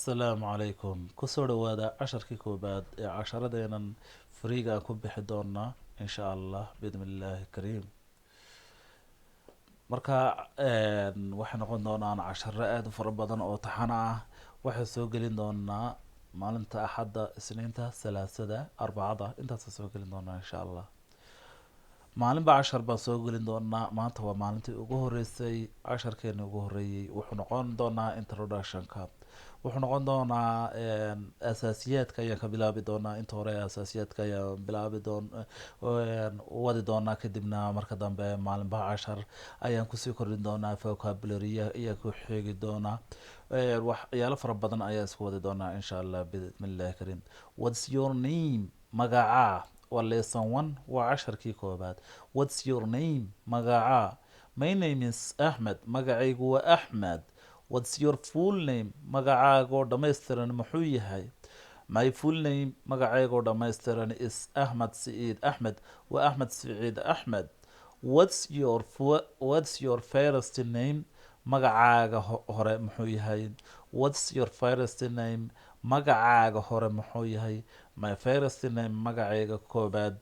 asalaamu calaykum kusoo dhawaada casharkii koobaad ee casharadeenan fariiga aan ku bixi doonaa insha allah biidn illaahi kariim. marka waxay noqon doonaan casharo aada u fara badan oo taxano ah. waxay soo gelin doonaa maalinta axadda, isniinta, salaasada, arbacada, intaasa soo gelin doonaa insha allah. maalinba cashar baan soo gelin doonaa. maanta waa maalintii ugu horeysay, casharkeeni ugu horeeyey wuxuu noqon doonaa introductionka. wuxuu noqon doonaa asaasiyaadka ayaan ka bilaabi doonaa. inta hore asaasiyaadka ayaan wadi doonaa, kadibna marka dambe maalinba cashar ayaan kusii kordhin doonaa. vocabulary ayaa ku xeegi doonaa. waxyaalo fara badan ayaa isku wadi doonaa insha allah bismillahi karim. whats your name? magacaa waa lesson one, waa casharkii koobaad. whats your name? magacaa. my name is Ahmed, magacaygu waa Axmed. whats your full name? magacaagoo dhammaystiran muxuu yahay? my full name, magacaygoo dhammaystiran is Ahmed Saciid Axmed, waa Axmed Saciid Axmed. whats your first name? magacaaga hore muxuu yahay? whats your first name? magacaaga hore muxuu yahay? my first name, magacayga koobaad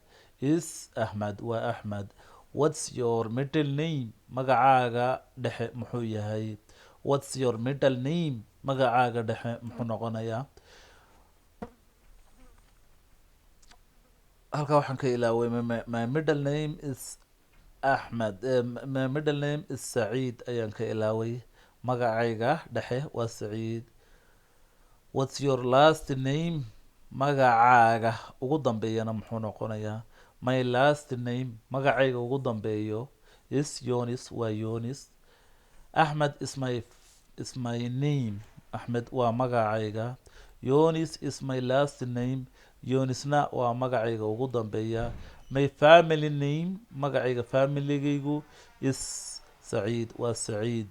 is Ahmed, waa Axmed. whats your middle name? magacaaga dhexe muxuu yahay? whats your middle name? magacaaga dhexe muxuu noqonayaa? halkaa waxaan ka ilaaway my middle name is Axmed. my middle name is Saciid ayaan ka ilaaway. magacayga dhexe waa Saciid. whats your last name? magacaaga ugu dambeeyana muxuu noqonayaa? my last name, magacayga ugu dambeeyo is Yonis, waa Yonis. Axmed is my name, Axmed waa magacayga. Yonis is my last name, Yonisna waa magacayga ugu dambeeya. my family name, magacayga familigaygu is Saciid, waa Saciid.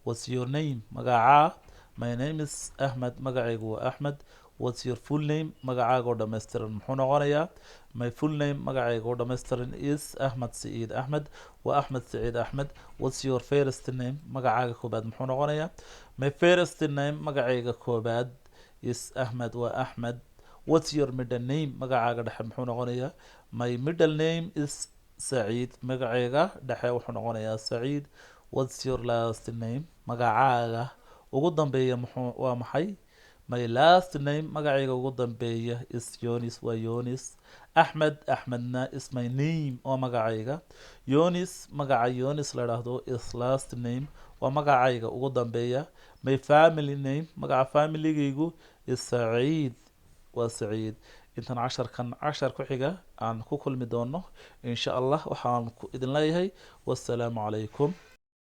whats your name? magacaa. my name is Ahmed, magacaygu waa Axmed. whats your full name? magacaagoo dhammaystiran muxuu noqonayaa? my full name, magacaygoo dhammaystiran is Ahmed Saciid Axmed, waa Axmed Saciid Axmed. whats your first name? magacaaga koobaad muxuu noqonayaa? my first name, magacayga koobaad is Ahmed, waa Axmed. whats your middle name? magacaaga dhexe muxuu noqonayaa? my middle name is Saciid, magacayga dhexe wuxuu noqonayaa Saciid. whats your last name? magacaaga ugu dambeeya waa maxay? my last name, magacayga ugu dambeeya is Yonis, waa Yonis. Axmed, Axmedna is my name, waa magacayga. Yonis, magaca Yonis la dhaahdo is last name, waa magacayga ugu dambeeya. my family name, magaca familigaygu is Saciid, waa Saciid. intan casharkan cashar ku xiga aan ku kulmi doono insha allah, waxaan idin leeyahay wassalaamu calaykum.